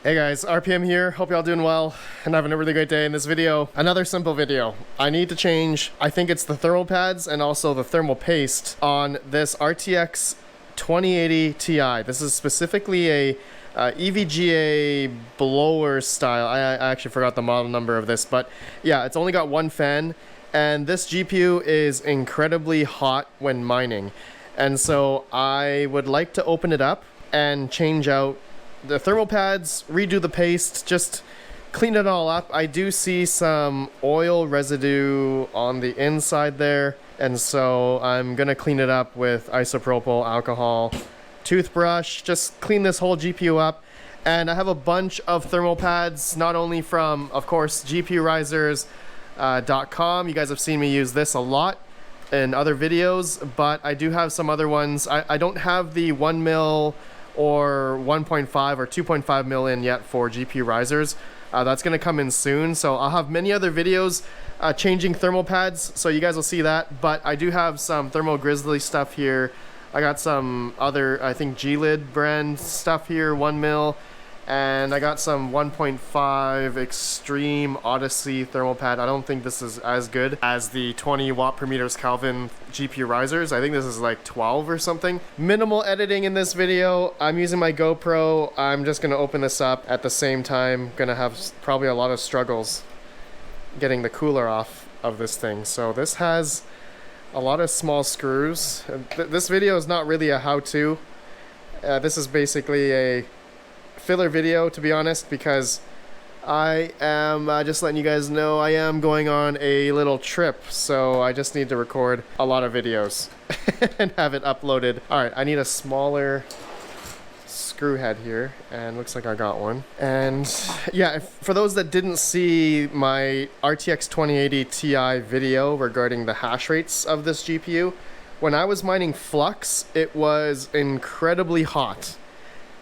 Hey guys, RPM here. Hope y'all doing well and having a really great day. In this video, another simple video. I need to change, I think it's the thermal pads and also the thermal paste on this RTX 2080 Ti. This is specifically a EVGA blower style. I actually forgot the model number of this, but yeah, it's only got one fan, and this GPU is incredibly hot when mining. And so I would like to open it up and change out the thermal pads, redo the paste, just clean it all up. I do see some oil residue on the inside there, and so I'm gonna clean it up with isopropyl alcohol, toothbrush, just clean this whole GPU up. And I have a bunch of thermal pads, not only from, of course, GPUrisers.com. You guys have seen me use this a lot in other videos, but I do have some other ones. I don't have the 1 mil or 1.5 or 2.5 mil in yet for GPU risers. That's going to come in soon, so I'll have many other videos changing thermal pads, so you guys will see that. But I do have some Thermo Grizzly stuff here. I got some other, I think, G-Lid brand stuff here, 1 mil, and I got some 1.5 Extreme Odyssey thermal pad. I don't think this is as good as the 20 watt per meters Kelvin GPU risers. I think this is like 12 or something. Minimal editing in this video. I'm using my GoPro. I'm just gonna open this up at the same time. Gonna have probably a lot of struggles getting the cooler off of this thing. So this has a lot of small screws. This video is not really a how-to. This is basically a filler video, to be honest, because I am just letting you guys know I am going on a little trip, so I just need to record a lot of videos and have it uploaded. Alright, I need a smaller screw head here, and looks like I got one. And yeah, for those that didn't see my RTX 2080 Ti video regarding the hash rates of this GPU, when I was mining Flux, it was incredibly hot.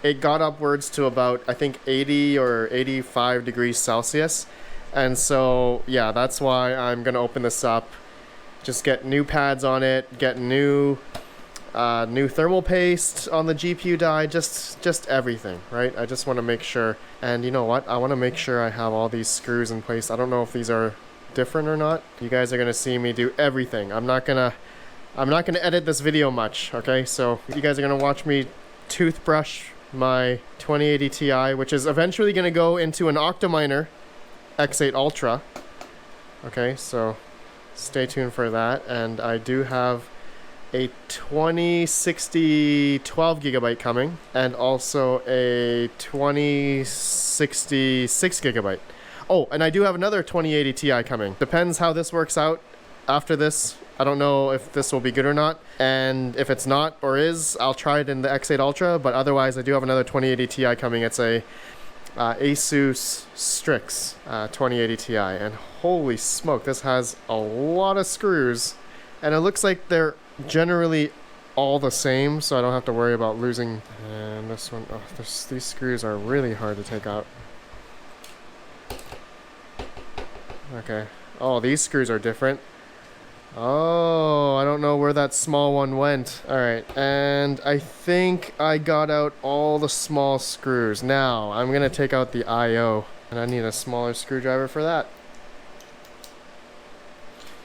It got upwards to about, I think, 80 or 85 degrees Celsius. And so, yeah, that's why I'm going to open this up. Just get new pads on it, get new thermal paste on the GPU die, just everything, right? I just want to make sure. And you know what? I want to make sure I have all these screws in place. I don't know if these are different or not. You guys are going to see me do everything. I'm not going to edit this video much, okay? So you guys are going to watch me toothbrush my 2080 Ti, which is eventually going to go into an Octominer X8 Ultra. Okay, so stay tuned for that. And I do have a 2060 12 gigabyte coming, and also a 2060 6 gigabyte. Oh, and I do have another 2080 Ti coming. Depends how this works out after this. I don't know if this will be good or not, and if it's not or is, I'll try it in the X8 Ultra, but otherwise I do have another 2080 Ti coming. It's a Asus Strix 2080 Ti, and holy smoke, this has a lot of screws, and it looks like they're generally all the same, so I don't have to worry about losing. And this one, oh, these screws are really hard to take out. Okay. Oh, these screws are different. Oh, I don't know where that small one went. Alright, and I think I got out all the small screws. Now, I'm going to take out the I/O, and I need a smaller screwdriver for that.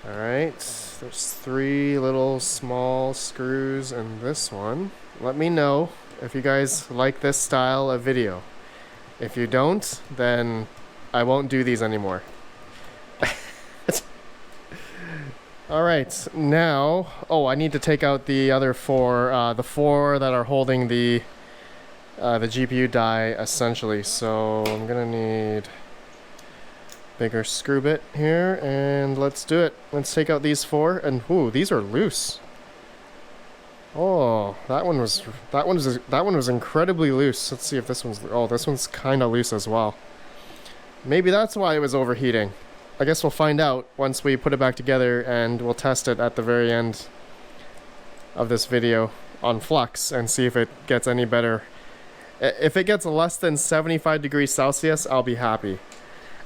Alright, there's 3 little small screws in this one. Let me know if you guys like this style of video. If you don't, then I won't do these anymore. Alright, now, oh, I need to take out the other 4, the 4 that are holding the GPU die, essentially. So I'm gonna need bigger screw bit here, and let's do it. Let's take out these 4, and ooh, these are loose. Oh, that one was incredibly loose. Let's see if this one's, oh, this one's kind of loose as well. Maybe that's why it was overheating. I guess we'll find out once we put it back together, and we'll test it at the very end of this video on Flux and see if it gets any better. If it gets less than 75 degrees Celsius, I'll be happy.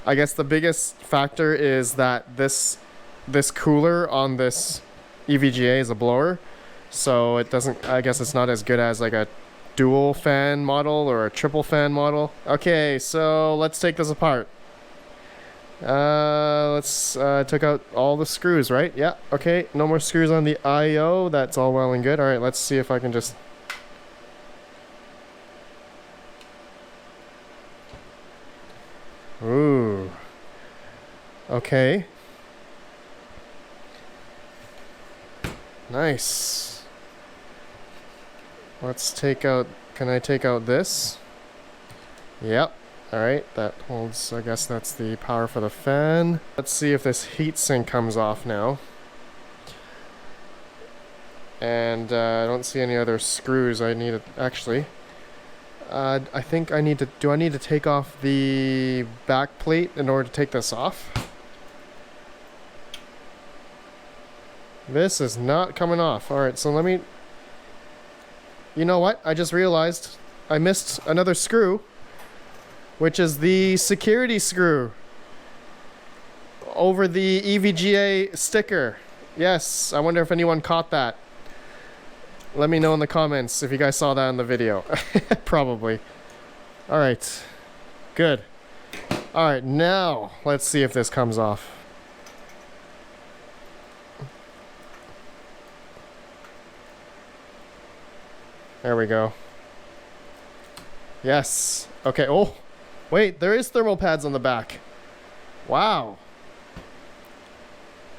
I guess the biggest factor is that this cooler on this EVGA is a blower, so it doesn't, I guess it's not as good as like a dual fan model or a triple fan model. Okay, so let's take this apart. Let's took out all the screws, right? Yeah, okay, no more screws on the IO. That's all well and good. All right, let's see if I can just... Ooh. Okay. Nice. Let's take out... Can I take out this? Yep. Alright, that holds... I guess that's the power for the fan. Let's see if this heatsink comes off now. And I don't see any other screws I need to... Actually... I think I need to... Do I need to take off the back plate in order to take this off? This is not coming off. Alright, so let me... You know what? I just realized I missed another screw, which is the security screw over the EVGA sticker. Yes, I wonder if anyone caught that. Let me know in the comments if you guys saw that in the video. Probably. Alright. Good. Alright, now let's see if this comes off. There we go. Yes. Okay. Oh, wait, there is thermal pads on the back. Wow.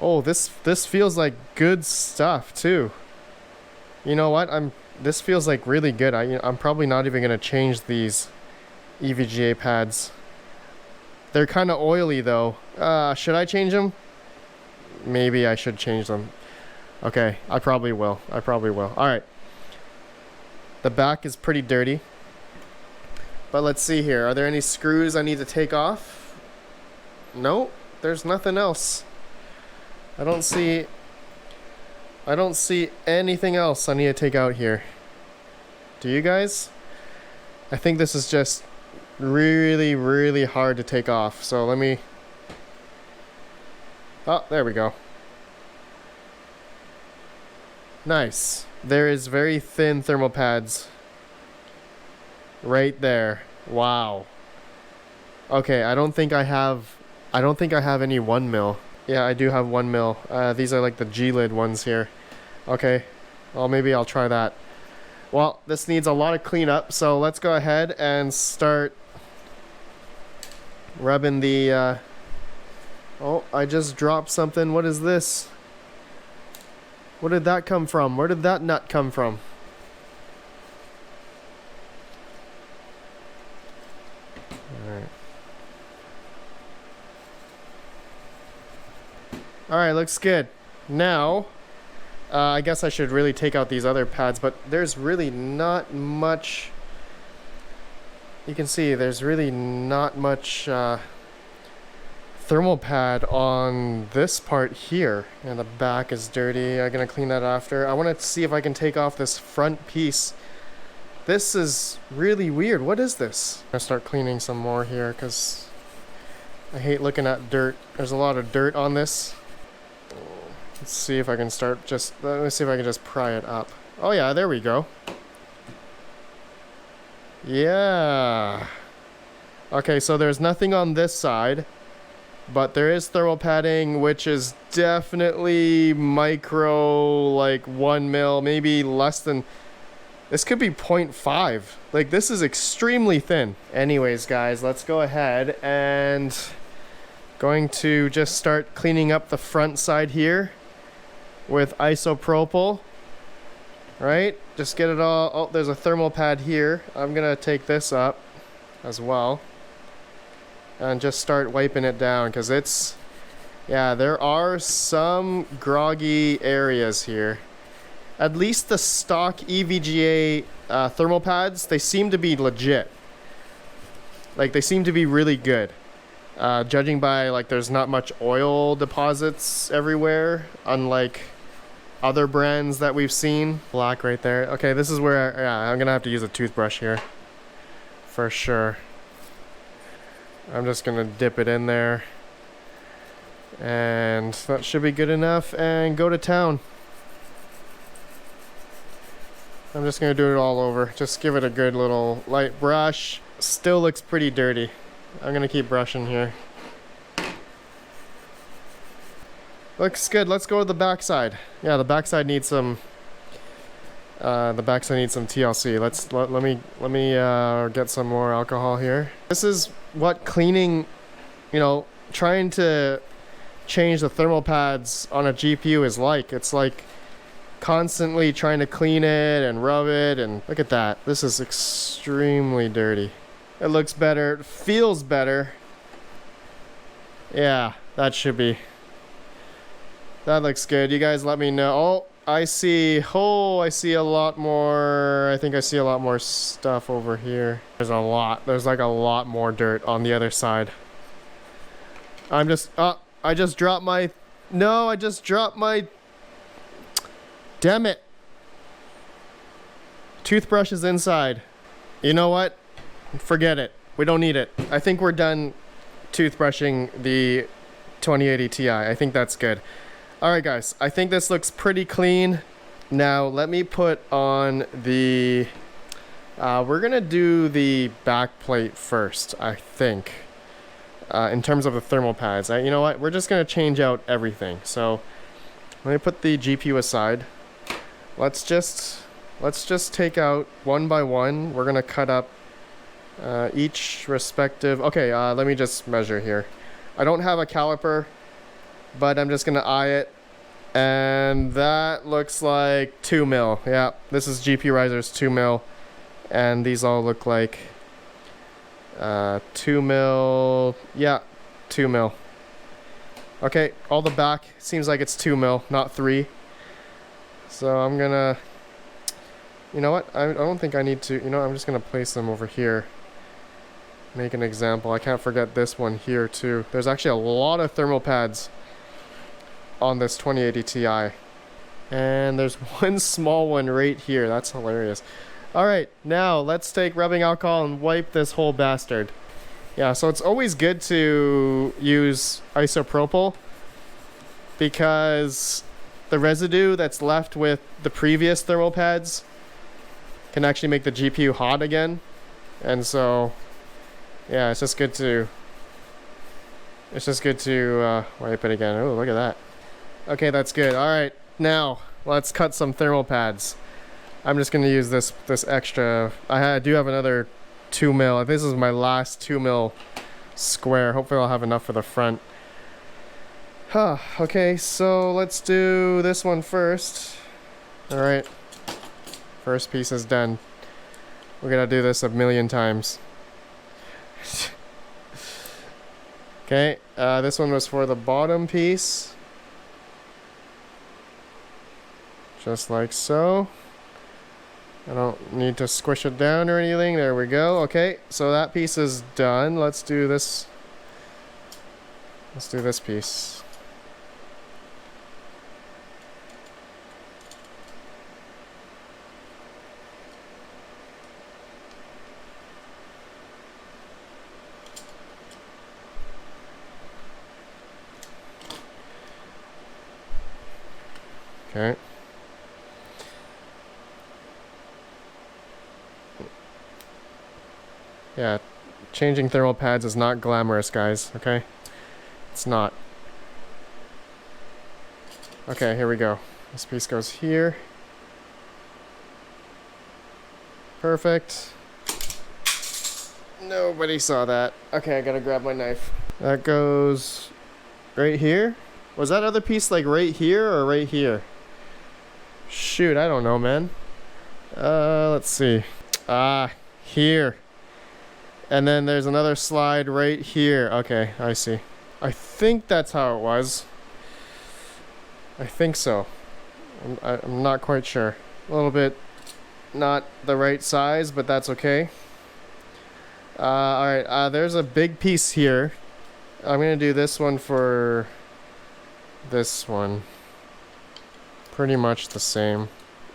Oh, this feels like good stuff too. You know what? This feels like really good. I'm probably not even gonna change these EVGA pads. They're kind of oily though. Should I change them? Maybe I should change them. Okay, I probably will. I probably will. All right. The back is pretty dirty. But let's see here. Are there any screws I need to take off? No, there's nothing else. I don't see anything else I need to take out here. Do you guys? I think this is just really, really hard to take off. So let me... Oh, there we go. Nice. There is very thin thermal pads right there. Wow. Okay, I don't think I have any 1 mil. Yeah, I do have 1 mil. These are like the G-lid ones here. Okay. Well, maybe I'll try that. Well, this needs a lot of cleanup, so let's go ahead and start rubbing the Oh, I just dropped something. What is this? Where did that come from? Where did that nut come from? Alright. Alright, looks good. Now, I guess I should really take out these other pads, but there's really not much... You can see there's really not much thermal pad on this part here, and the back is dirty. I'm gonna clean that after. I want to see if I can take off this front piece. This is really weird. What is this? I'm gonna start cleaning some more here because I hate looking at dirt. There's a lot of dirt on this. Let's see if I can start just... Let me see if I can just pry it up. Oh yeah, there we go. Yeah. Okay, so there's nothing on this side. But there is thermal padding, which is definitely micro, like 1 mil, maybe less than... This could be 0.5. Like, this is extremely thin. Anyways, guys, let's go ahead and... Going to just start cleaning up the front side here with isopropyl. Right? Just get it all... Oh, there's a thermal pad here. I'm gonna take this up as well. And just start wiping it down because it's... Yeah, there are some groggy areas here. At least the stock EVGA thermal pads, they seem to be legit. Like, they seem to be really good. Judging by, like, there's not much oil deposits everywhere, unlike other brands that we've seen. Black right there. Okay, this is where, yeah, I'm gonna have to use a toothbrush here. For sure. I'm just gonna dip it in there. And that should be good enough, and go to town. I'm just gonna do it all over. Just give it a good little light brush. Still looks pretty dirty. I'm gonna keep brushing here. Looks good. Let's go to the backside. Yeah, the backside needs some. The backside needs some TLC. Let me get some more alcohol here. This is what cleaning, you know, trying to change the thermal pads on a GPU is like. It's like constantly trying to clean it and rub it, and look at that. This is extremely dirty. It looks better. It feels better. Yeah, that should be. That looks good. You guys let me know. Oh, I see a lot more. I think I see a lot more stuff over here. There's a lot. There's like a lot more dirt on the other side. I just dropped my... No, I just dropped my... Damn it. Toothbrush is inside. You know what? Forget it. We don't need it. I think we're done toothbrushing the 2080 Ti. I think that's good. Alright guys, I think this looks pretty clean. Now let me put on the... we're gonna do the back plate first, I think. In terms of the thermal pads. You know what? We're just gonna change out everything. So let me put the GPU aside. Let's just take out one by one. We're gonna cut up each respective... Okay, let me just measure here. I don't have a caliper, but I'm just gonna eye it, and that looks like 2 mil. Yeah, this is GP risers 2 mil, and these all look like 2 mil. Yeah, 2 mil. Okay, all the back seems like it's 2 mil, not 3. So I'm gonna, you know what? I don't think I need to. You know, I'm just gonna place them over here. Make an example. I can't forget this one here too. There's actually a lot of thermal pads on this 2080 Ti, and there's one small one right here. That's hilarious. All right, now let's take rubbing alcohol and wipe this whole bastard. Yeah, so it's always good to use isopropyl because the residue that's left with the previous thermal pads can actually make the GPU hot again, and so yeah, it's just good to wipe it again. Oh, look at that. Okay, that's good. All right, now let's cut some thermal pads. I'm just gonna use this extra. I do have another 2 mil. This is my last 2 mil square. Hopefully I'll have enough for the front. Okay, so let's do this one first. All right, first piece is done. We're gonna do this a million times. Okay, this one was for the bottom piece. Just like so. I don't need to squish it down or anything. There we go. Okay, so that piece is done. Let's do this. Let's do this piece. Okay. Yeah, changing thermal pads is not glamorous, guys, okay? It's not. Okay, here we go. This piece goes here. Perfect. Nobody saw that. Okay, I gotta grab my knife. That goes right here. Was that other piece like right here or right here? Shoot, I don't know, man. Let's see. Here. And then there's another slide right here. Okay, I see. I think that's how it was. I think so. I'm not quite sure. A little bit not the right size, but that's okay. Alright, there's a big piece here. I'm gonna do this one for this one. Pretty much the same.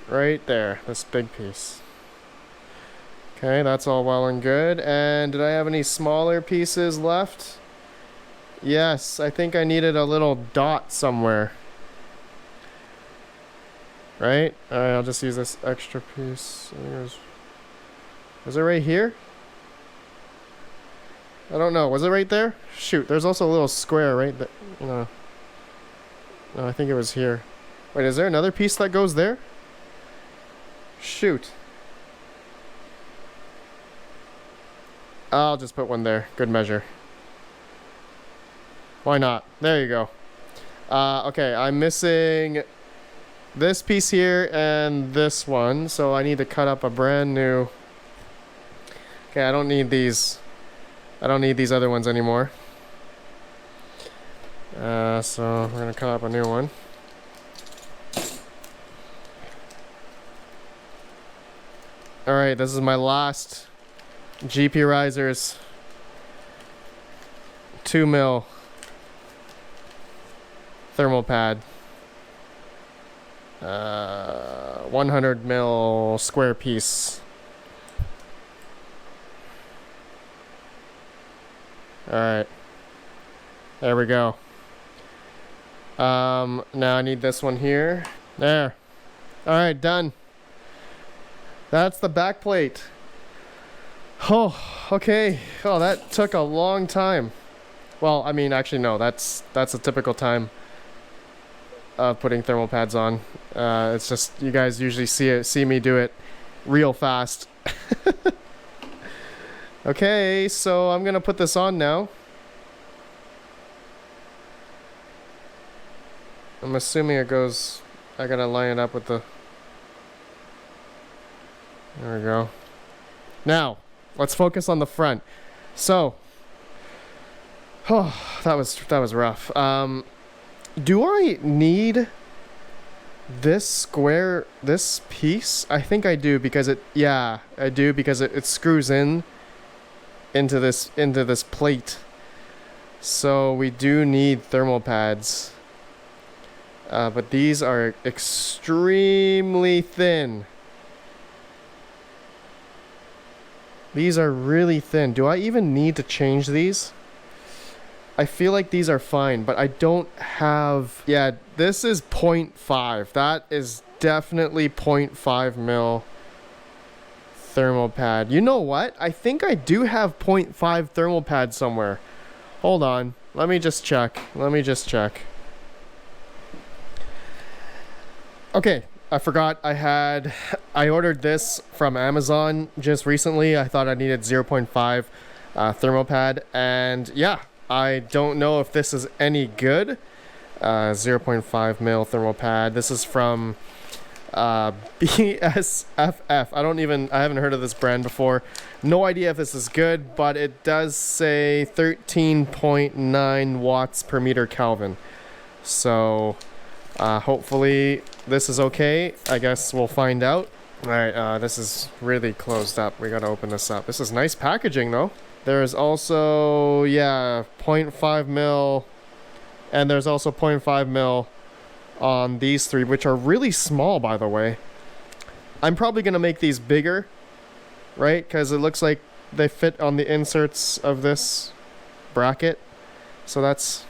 Right there, this big piece. Okay, that's all well and good. And did I have any smaller pieces left? Yes, I think I needed a little dot somewhere. right? Alright, I'll just use this extra piece. Was it right here? I don't know. Was it right there? Shoot, there's also a little square right there. No, I think it was here. Wait, is there another piece that goes there? Shoot. I'll just put one there. Good measure. Why not? There you go. Okay, I'm missing this piece here and this one, so I need to cut up a brand new... Okay, I don't need these. I don't need these other ones anymore. So we're gonna cut up a new one. Alright, this is my last GP risers 2 mil thermal pad. 100 mil square piece. Alright. There we go. Now I need this one here. There. Alright, done. That's the back plate. Oh, okay. Oh, that took a long time. Well, I mean, actually, no. That's a typical time of putting thermal pads on. It's just you guys usually see me do it real fast. Okay, so I'm gonna put this on now. I'm assuming it goes... I gotta line it up with the... There we go. Now, let's focus on the front. So... Oh, that was rough. Do I need this piece? I think I do because it... Yeah, I do because it screws into this plate. So we do need thermal pads. But these are extremely thin. These are really thin. Do I even need to change these? I feel like these are fine, but I don't have... Yeah, this is 0.5. That is definitely 0.5 mil thermal pad. You know what? I think I do have 0.5 thermal pad somewhere. Hold on. Let me just check. Okay, I forgot I ordered this from Amazon just recently. I thought I needed 0.5 thermal pad, and yeah, I don't know if this is any good. 0.5 mil thermal pad. This is from BSFF. I haven't heard of this brand before. No idea if this is good, but it does say 13.9 watts per meter Kelvin. So hopefully this is okay. I guess we'll find out. Alright, this is really closed up. We gotta open this up. This is nice packaging though. There's also, yeah, 0.5 mil, and there's also 0.5 mil on these three, which are really small, by the way. I'm probably gonna make these bigger, right? Because it looks like they fit on the inserts of this bracket. So that's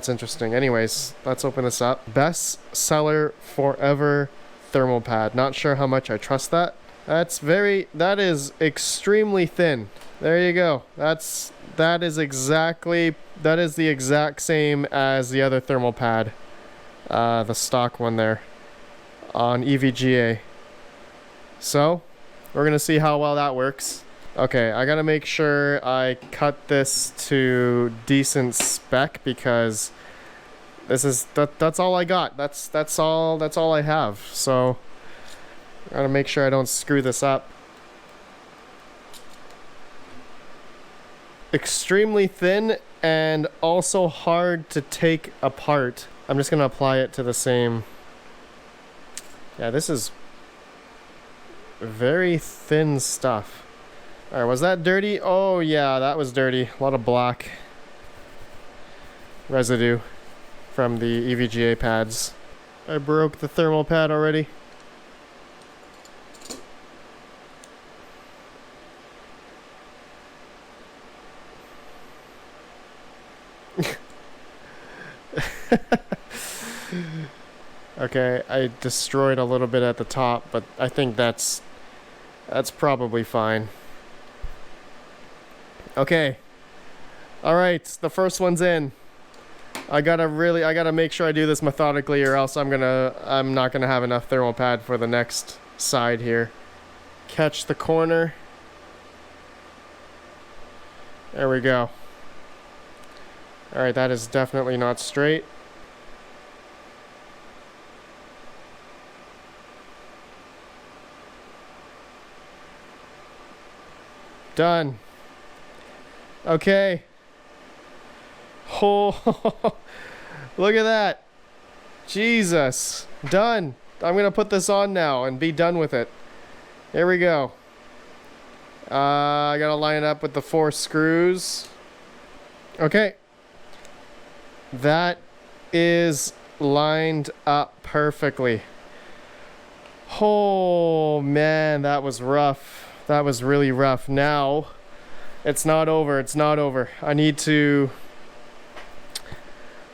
interesting. Anyways, let's open this up. Best seller forever thermal pad. Not sure how much I trust that. That is extremely thin. There you go. That is the exact same as the other thermal pad. The stock one there on EVGA. So, we're gonna see how well that works. Okay, I gotta make sure I cut this to decent spec because that's all I got. That's all I have. So I gotta make sure I don't screw this up. Extremely thin and also hard to take apart. I'm just gonna apply it to the same. Yeah, this is very thin stuff. Alright, was that dirty? Oh yeah, that was dirty. A lot of black residue from the EVGA pads. I broke the thermal pad already. Okay, I destroyed a little bit at the top, but I think that's probably fine. Okay. All right, the first one's in. I gotta make sure I do this methodically, or else I'm not gonna have enough thermal pad for the next side here. Catch the corner. There we go. All right, that is definitely not straight. Done. Okay. Oh, look at that. Jesus. Done. I'm going to put this on now and be done with it. Here we go. I got to line it up with the 4 screws. Okay. That is lined up perfectly. Oh, man, that was rough. That was really rough. Now, it's not over. It's not over. I need to...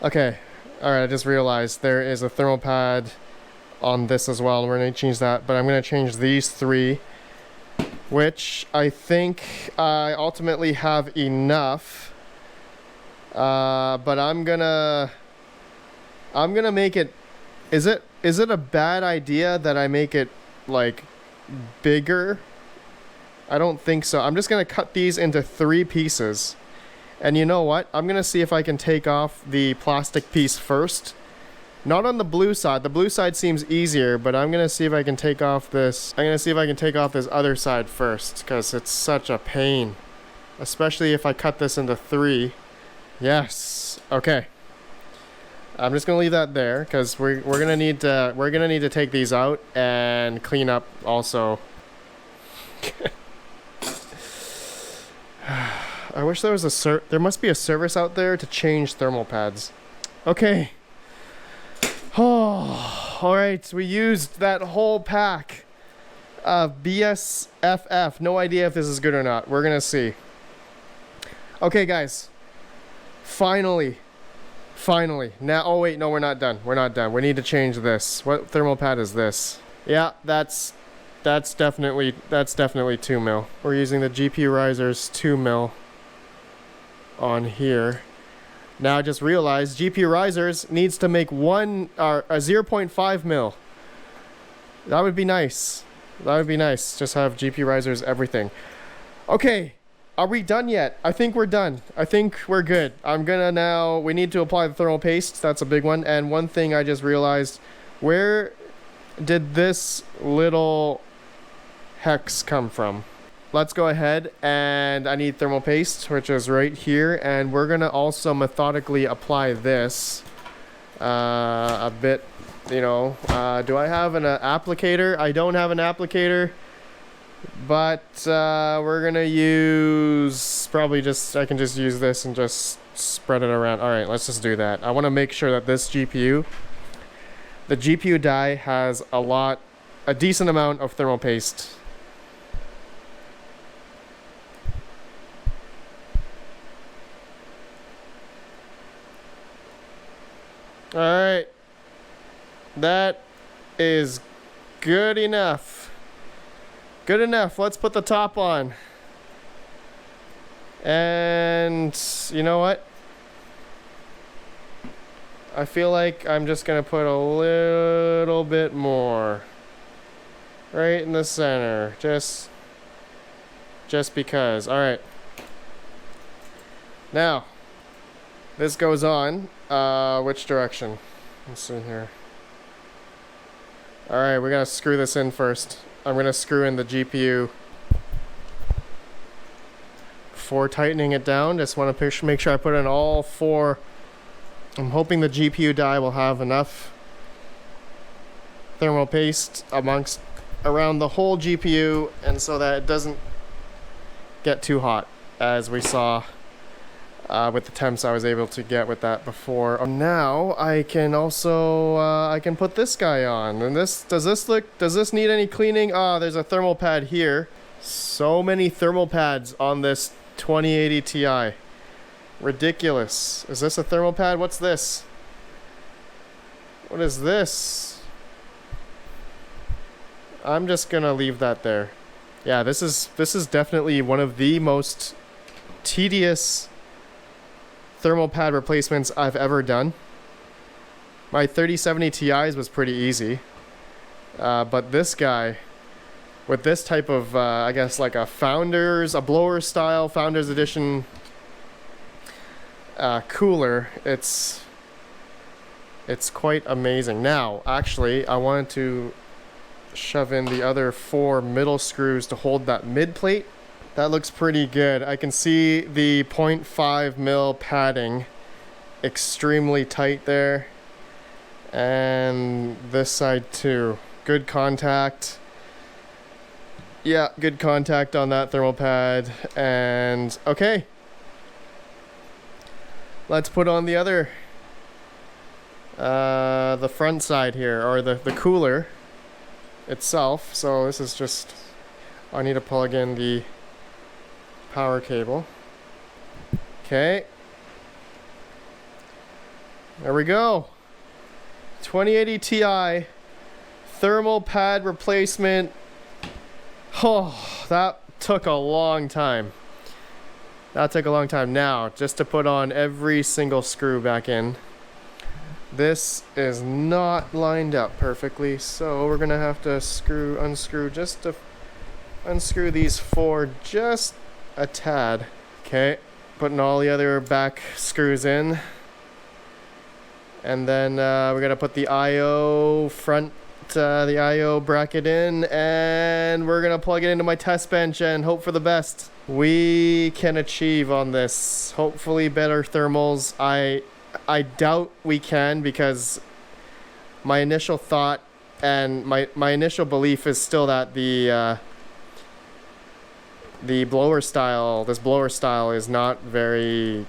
Okay. Alright, I just realized there is a thermal pad on this as well. We're going to change that. But I'm going to change these 3, which I think I ultimately have enough. But I'm gonna make it... Is it a bad idea that I make it, like, bigger? I don't think so. I'm just going to cut these into 3 pieces. And you know what? I'm going to see if I can take off the plastic piece first. Not on the blue side. The blue side seems easier, but I'm going to see if I can take off this. I'm going to see if I can take off this other side first, because it's such a pain. Especially if I cut this into 3. Yes. Okay. I'm just going to leave that there, because we're going to need to take these out and clean up also. I wish there was there must be a service out there to change thermal pads. Okay. Oh, all right. We used that whole pack of BSFF. No idea if this is good or not. We're gonna see. Okay, guys. Finally. Now, oh wait, no, we're not done. We're not done. We need to change this. What thermal pad is this? Yeah, that's definitely 2 mil. We're using the GPU risers 2 mil on here. Now I just realized GPU risers needs to make a 0.5 mil. That would be nice. That would be nice. Just have GPU risers everything. Okay, are we done yet? I think we're done. I think we're good. We need to apply the thermal paste. That's a big one. And one thing I just realized, where did this little hex come from? Let's go ahead, and I need thermal paste, which is right here, and we're gonna also methodically apply this a bit, you know. Do I have an applicator? I don't have an applicator, but we're gonna use I can just use this and just spread it around. All right, let's just do that. I want to make sure that this GPU, the GPU die, has a decent amount of thermal paste. All right, that is good enough. Good enough. Let's put the top on. And you know what? I feel like I'm just gonna put a little bit more right in the center, just because. All right. Now, this goes on. Which direction? Let's see here. All right, we gotta screw this in first. I'm gonna screw in the GPU before tightening it down. Just want to make sure I put in all 4. I'm hoping the GPU die will have enough thermal paste around the whole GPU, and so that it doesn't get too hot, as we saw with the temps I was able to get with that before. Now I can also I can put this guy on. And does this need any cleaning? There's a thermal pad here. So many thermal pads on this 2080 Ti. Ridiculous. Is this a thermal pad? What's this? What is this? I'm just gonna leave that there. Yeah, this is definitely one of the most tedious thermal pad replacements I've ever done. My 3070 Ti's was pretty easy, but this guy, with this type of, I guess like a blower style Founders Edition cooler, it's quite amazing. Now, actually, I wanted to shove in the other 4 middle screws to hold that mid plate. That looks pretty good. I can see the 0.5 mil padding extremely tight there. And this side too. Good contact. Yeah, good contact on that thermal pad. And okay. Let's put on the other, the front side here, or the cooler itself. So this is just, I need to plug in the power cable. Okay. There we go. 2080 Ti thermal pad replacement. Oh, that took a long time. That took a long time. Now, just to put on every single screw back in. This is not lined up perfectly, so we're gonna have to unscrew just to unscrew these 4 just a tad. Okay, putting all the other back screws in, and then we're gonna put the IO the IO bracket in, and we're gonna plug it into my test bench and hope for the best. We can achieve on this, hopefully better thermals. I doubt we can, because my initial thought and my initial belief is still that this blower style is not very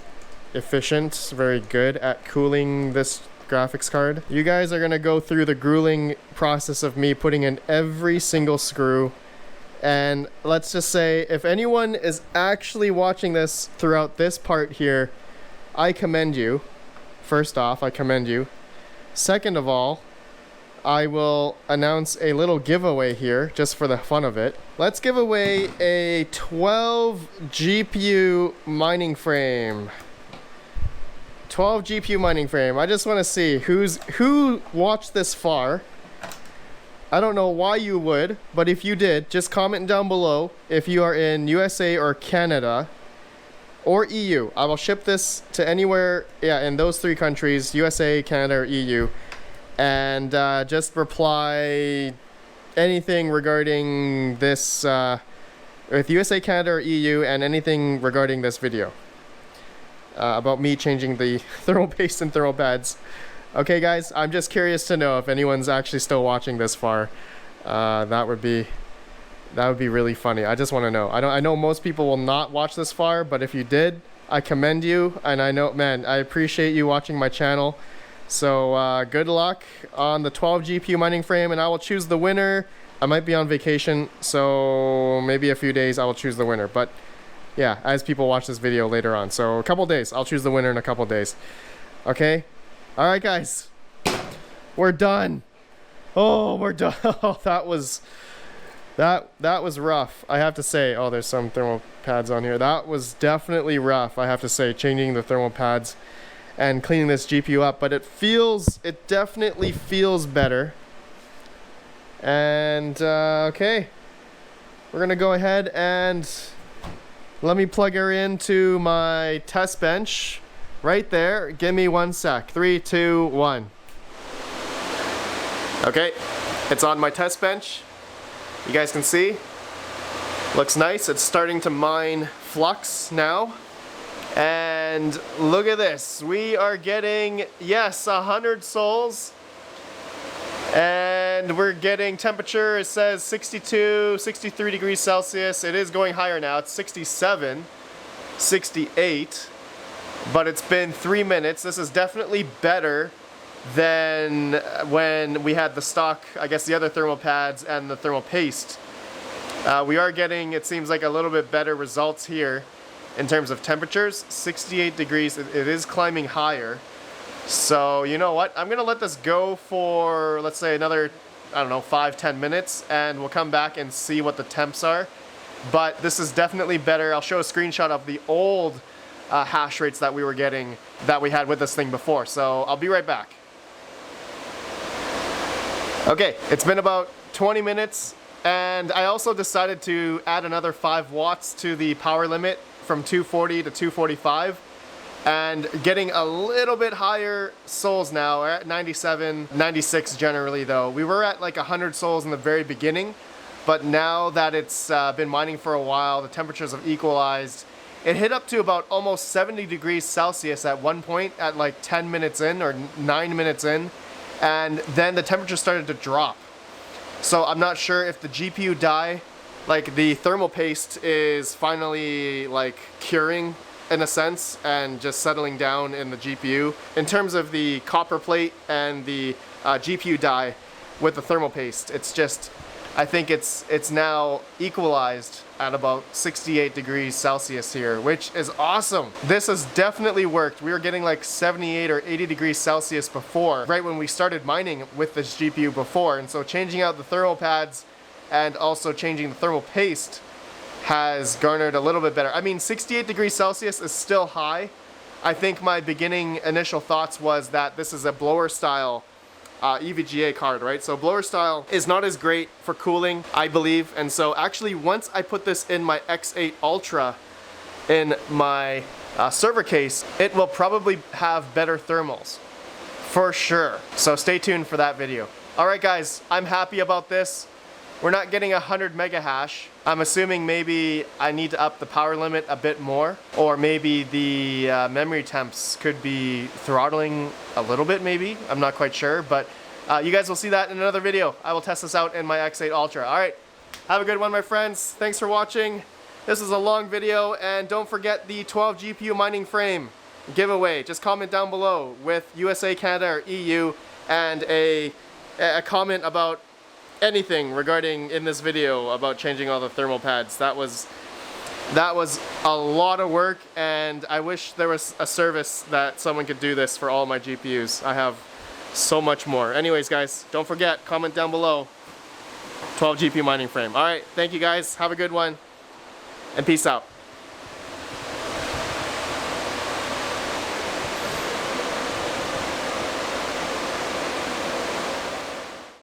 efficient, very good at cooling this graphics card. You guys are gonna go through the grueling process of me putting in every single screw. And let's just say, if anyone is actually watching this throughout this part here, I commend you. First off, I commend you. Second of all, I will announce a little giveaway here, just for the fun of it. Let's give away a 12 GPU mining frame. 12 GPU mining frame. I just want to see who watched this far. I don't know why you would, but if you did, just comment down below if you are in USA or Canada or EU. I will ship this to anywhere, in those 3 countries, USA, Canada, or EU. And just reply anything regarding this, with USA, Canada, or EU, and anything regarding this video. About me changing the thermal paste and thermal pads. Okay guys, I'm just curious to know if anyone's actually still watching this far. That would be really funny. I just want to know. I know most people will not watch this far, but if you did, I commend you, and I know, man, I appreciate you watching my channel. So good luck on the 12 GPU mining frame, and I will choose the winner. I might be on vacation, so maybe a few days I will choose the winner. But yeah, as people watch this video later on, so a couple days, I'll choose the winner in a couple days. Okay. All right, guys, we're done. Oh, we're done. Oh, that was rough, I have to say. Oh, there's some thermal pads on here. That was definitely rough, I have to say, changing the thermal pads and cleaning this GPU up. But it definitely feels better. And okay, we're gonna go ahead and let me plug her into my test bench. Right there. Give me 1 sec. 3, 2, 1. Okay, it's on my test bench. You guys can see. Looks nice. It's starting to mine Flux now. And look at this. We are getting, yes, 100 sols. And we're getting temperature, it says 62, 63 degrees Celsius. It is going higher now. It's 67, 68. But it's been 3 minutes. This is definitely better than when we had the stock, I guess, the other thermal pads and the thermal paste. We are getting, it seems like, a little bit better results here in terms of temperatures. 68 degrees, it is climbing higher. So you know what, I'm gonna let this go for, let's say, another I don't know, 5-10 minutes, and we'll come back and see what the temps are. But this is definitely better. I'll show a screenshot of the old hash rates that we were getting, that we had with this thing before. So I'll be right back. Okay, it's been about 20 minutes, and I also decided to add another 5 watts to the power limit from 240 to 245, and getting a little bit higher souls now. We're at 97, 96 generally though. We were at like 100 souls in the very beginning, but now that it's been mining for a while, the temperatures have equalized. It hit up to about almost 70 degrees Celsius at one point at like 10 minutes in or 9 minutes in, and then the temperature started to drop. So I'm not sure if the GPU die, like the thermal paste is finally like curing in a sense and just settling down in the GPU. In terms of the copper plate and the GPU die with the thermal paste, it's just, I think it's now equalized at about 68 degrees Celsius here, which is awesome. This has definitely worked. We were getting like 78 or 80 degrees Celsius before, right when we started mining with this GPU before. And so changing out the thermal pads and also changing the thermal paste has garnered a little bit better. I mean, 68 degrees Celsius is still high. I think my beginning initial thoughts was that this is a blower style EVGA card, right? So blower style is not as great for cooling, I believe. And so actually once I put this in my X8 Ultra in my server case, it will probably have better thermals for sure. So stay tuned for that video. All right guys, I'm happy about this. We're not getting 100 mega hash. I'm assuming maybe I need to up the power limit a bit more, or maybe the memory temps could be throttling a little bit maybe. I'm not quite sure, but you guys will see that in another video. I will test this out in my X8 Ultra. All right, have a good one, my friends. Thanks for watching. This is a long video, and don't forget the 12 GPU mining frame giveaway. Just comment down below with USA, Canada, or EU, and a comment about anything regarding in this video about changing all the thermal pads. That was a lot of work, and I wish there was a service that someone could do this for all my GPUs. I have so much more. Anyways guys, don't forget, comment down below 12 GPU mining frame. All right, thank you guys, have a good one, and peace out.